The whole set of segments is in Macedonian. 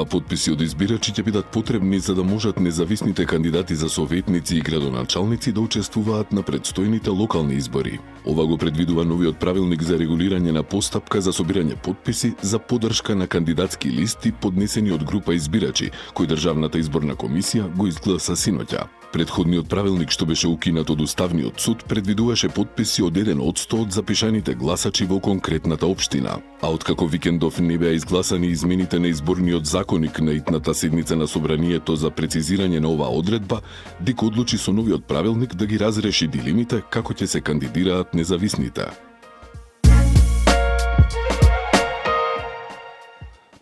потписи од избирачи ќе бидат потребни за да можат независните кандидати за советници и градоначалници да учествуваат на предстојните локални избори. Ова го предвидува новиот правилник за регулирање на постапка за собирање потписи за поддршка на кандидатски листи поднесени од група избирачи, кои Државната изборна комисија го изгласа синоќа. Предходниот правилник, што беше укинат од Уставниот суд, предвидуваше потписи од 1% од запишаните гласачи во конкретната општина. А откако викендов не беа изгласани измените на изборниот законник на итната седница на собранието за прецизирање на оваа одредба, ДИК одлучи со новиот правилник да ги разреши дилемите како ќе се кандидираат независните.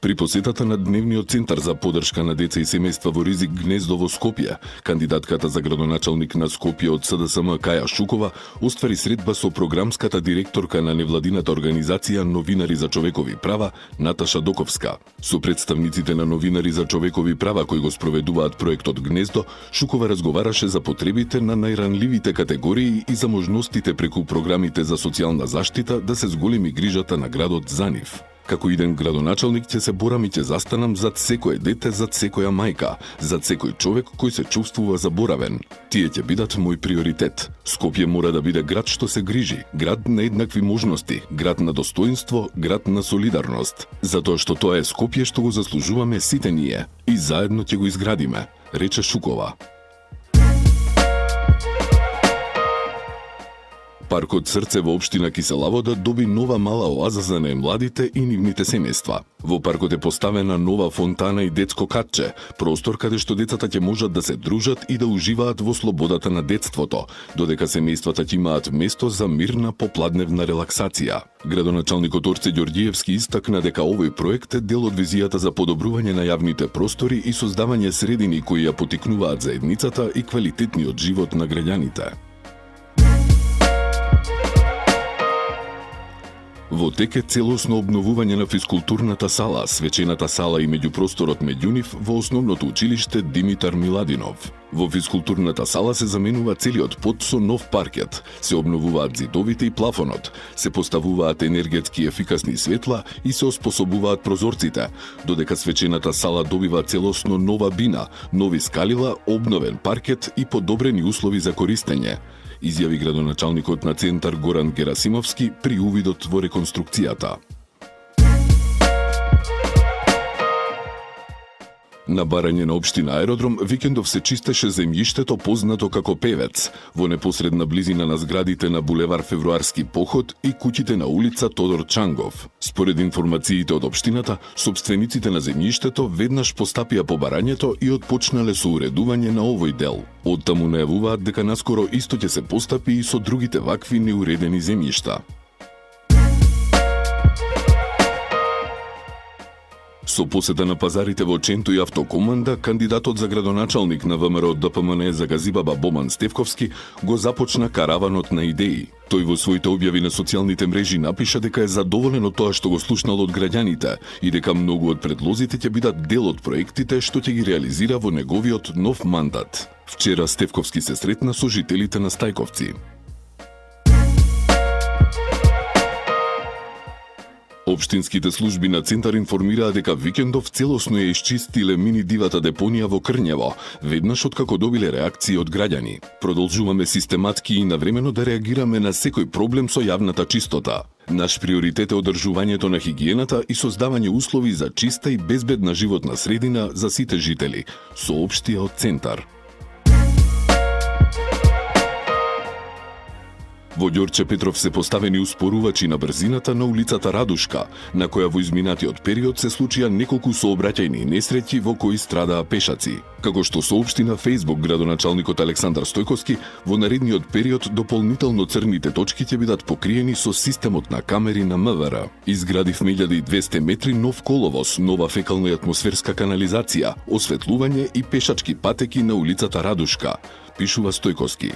При посетата на Дневниот центар за поддршка на деца и семејства во ризик Гнездо во Скопје, кандидатката за градоначалник на Скопје од СДСМ Каја Шукова оствари средба со програмската директорка на невладината организација Новинари за човекови права Наташа Доковска. Со представниците на Новинари за човекови права кои го спроведуваат проектот Гнездо, Шукова разговараше за потребите на најранливите категории и за можностите преку програмите за социјална заштита да се зголеми грижата на градот за нив. Како иден градоначалник ќе се борам и ќе застанам зад секое дете, зад секоја мајка, зад секој човек кој се чувствува заборавен. Тие ќе бидат мој приоритет. Скопје мора да биде град што се грижи, град на еднакви можности, град на достоинство, град на солидарност. Затоа што тоа е Скопје што го заслужуваме сите ние и заедно ќе го изградиме, рече Шукова. Паркот Срце во општина Киселавода доби нова мала оаза за најмладите и нивните семејства. Во паркот е поставена нова фонтана и детско катче, простор каде што децата ќе можат да се дружат и да уживаат во слободата на детството, додека семејствата ќе имаат место за мирна попладневна релаксација. Градоначалникот Орце Ѓорѓиевски истакна дека овој проект е дел од визијата за подобрување на јавните простори и создавање средини кои ја потикнуваат заедницата и квалитетниот живот на граѓаните. Во тек е целосно обновување на физкултурната сала, свечената сала и меѓупросторот меѓу нив во основното училиште Димитар Миладинов. Во физкултурната сала се заменува целиот под со нов паркет, се обновуваат зидовите и плафонот, се поставуваат енергетски ефикасни светла и се оспособуваат прозорците, додека свечената сала добива целосно нова бина, нови скалила, обновен паркет и подобрени услови за користење, изјави градоначалникот на Центар Горан Герасимовски при увидот во реконструкцијата. На барање на општина Аеродром викендов се чистеше земјиштето познато како Певец, во непосредна близина на зградите на булевар Февруарски поход и куќите на улица Тодор Чангов. Според информациите од општината, собствениците на земјиштето веднаш постапија по барањето и отпочнале со уредување на овој дел. Оттаму најавуваат дека наскоро исто ќе се постапи и со другите вакви неуредени земјишта. Со посета на пазарите во Ченто и Автокоманда, кандидатот за градоначалник на ВМРО ДПМН за Газибаба Боман Стевковски го започна караванот на идеи. Тој во своите објави на социјалните мрежи напиша дека е задоволен од тоа што го слушнал од граѓаните и дека многу од предлозите ќе бидат дел од проектите што ќе ги реализира во неговиот нов мандат. Вчера Стевковски се сретна со жителите на Стајковци. Општинските служби на Центар информираа дека викендов целосно ја исчистиле мини дивата депонија во Крњево, веднаш откако добиле реакции од граѓани. Продолжуваме систематски и навремено да реагираме на секој проблем со јавната чистота. Наш приоритет е одржувањето на хигиената и создавање услови за чиста и безбедна животна средина за сите жители, соопштија од Центар. Во Ѓорче Петров се поставени успорувачи на брзината на улицата Радушка, на која во изминатиот период се случија неколку сообраќајни несреќи во кои страдаа пешаци. Како што соопшти на Facebook градоначалникот Александар Стојковски, во наредниот период дополнително црните точки ќе бидат покриени со системот на камери на МВР. Изгради в 1200 метри нов коловоз, нова фекална и атмосферска канализација, осветлување и пешачки патеки на улицата Радушка, пишува Стојковски.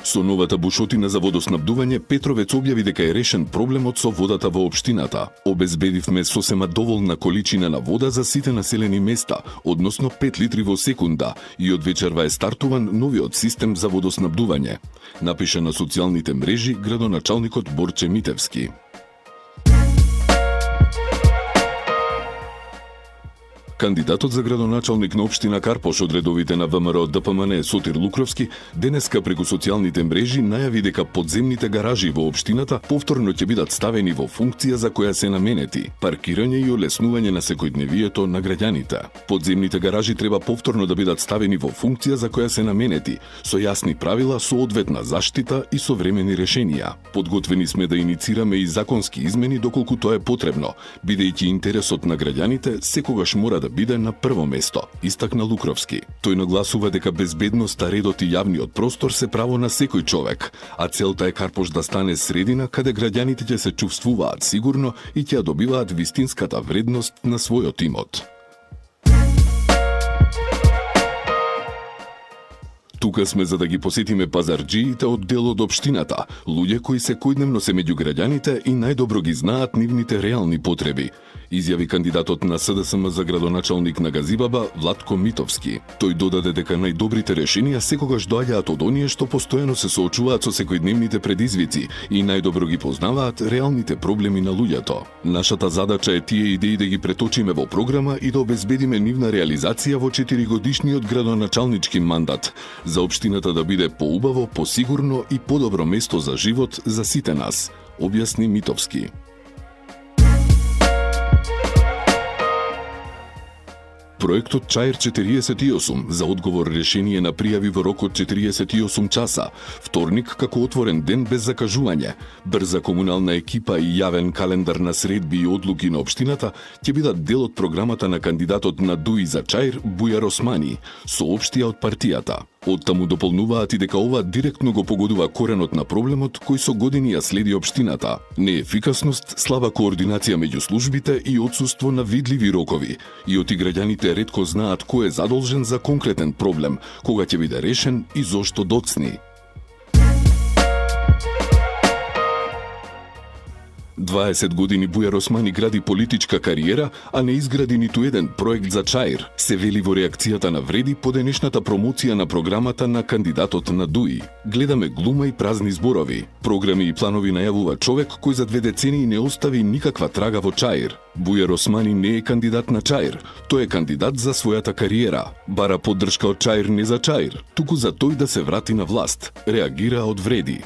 Со новата бушотина за водоснабдување, Петровец објави дека е решен проблемот со водата во општината. Обезбедивме сосема доволна количина на вода за сите населени места, односно 5 литри во секунда, и од вечерва е стартуван новиот систем за водоснабдување, напиша на социјалните мрежи градоначалникот Борче Митевски. Кандидатот за градоначалник на општина Карпош од редовите на ВМРО ДПМН Сотир Лукровски денеска преку социјалните мрежи најави дека подземните гаражи во општината повторно ќе бидат ставени во функција за која се наменети – паркирање и олеснување на секојдневието на граѓаните. Подземните гаражи треба повторно да бидат ставени во функција за која се наменети, со јасни правила, со одветна заштита и современи решенија. Подготвени сме да иницираме и законски измени доколку тоа е потребно, бидејќи интересот на граѓаните секогаш мора да биде на прво место, истакна Лукровски. Тој нагласува дека безбедноста, редот и јавниот простор се право на секој човек, а целта е Карпош да стане средина каде граѓаните ќе се чувствуваат сигурно и ќе добиваат вистинската вредност на својот имот. Тука сме за да ги посетиме пазарџиите од дел од општината, луѓе кои секојдневно се меѓу граѓаните и најдобро ги знаат нивните реални потреби, изјави кандидатот на СДСМ за градоначалник на Газибаба Владко Митовски. Тој додаде дека најдобрите решенија секогаш доаѓаат од оние што постојано се соочуваат со секојдневните предизвици и најдобро ги познаваат реалните проблеми на луѓето. Нашата задача е тие идеи да ги преточиме во програма и да обезбедиме нивна реализација во 4-годишниот градоначалнички мандат, за општината да биде поубаво, посигурно и подобро место за живот за сите нас, објасни Митовски. Проектот Чаир 48 за одговор решение на пријави во рок од 48 часа, вторник како отворен ден без закажување, брза комунална екипа и јавен календар на средби и одлуки на општината ќе бидат дел од програмата на кандидатот на ДУИ за Чаир Бујар Османи, соопштија од партијата. Оттаму дополнуваат и дека ова директно го погодува коренот на проблемот кој со години ја следи општината. Неефикасност, слаба координација меѓу службите и отсуство на видливи рокови. И оти граѓаните ретко знаат кој е задолжен за конкретен проблем, кога ќе биде решен и зошто доцни. 20 години Бујар Османи гради политичка кариера, а не изгради ниту еден проект за Чаир, се вели во реакцијата на Вреди по денешната промоција на програмата на кандидатот на ДУИ. Гледаме глума и празни зборови. Програми и планови најавува човек кој за 2 децении не остави никаква трага во Чаир. Бујар Османи не е кандидат на Чаир, тој е кандидат за својата кариера. Бара поддршка од Чаир не за Чаир, туку за тој да се врати на власт, реагира од Вреди.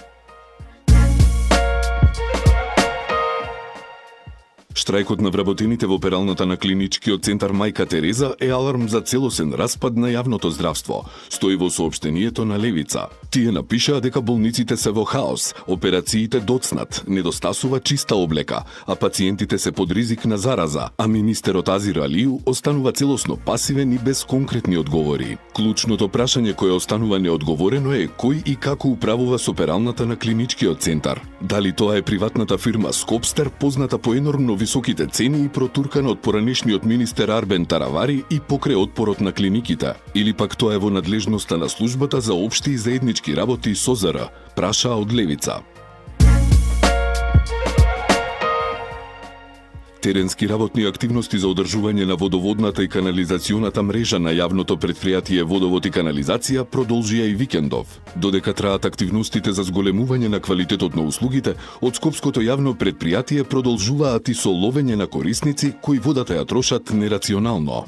Штрајкот на вработените во пералната на клиничкиот центар Мајка Тереза е аларм за целосен распад на јавното здравство, стои во соопштението на Левица. Тие напишаа дека болниците се во хаос, операциите доцнат, недостасува чиста облека, а пациентите се под ризик на зараза, а министерот Азир Алију останува целосно пасивен и без конкретни одговори. Клучното прашање кое останува неодговорено е кој и како управува со пералната на клиничкиот центар. Дали тоа е приватната фирма Скопстер, позната по енормно високите цени и протуркана од поранешниот министер Арбен Таравари и покрај отпорот на клиниките, или пак тоа е во надлежноста на службата за општи и заеднички работи СОЗР, праша од Левица. Теренски работни активности за одржување на водоводната и канализационата мрежа на јавното претпријатие Водовод и канализација продолжија и викендов. Додека траат активностите за зголемување на квалитетот на услугите, од Скопското јавно претпријатие продолжуваат и со ловење на корисници кои водата ја трошат нерационално.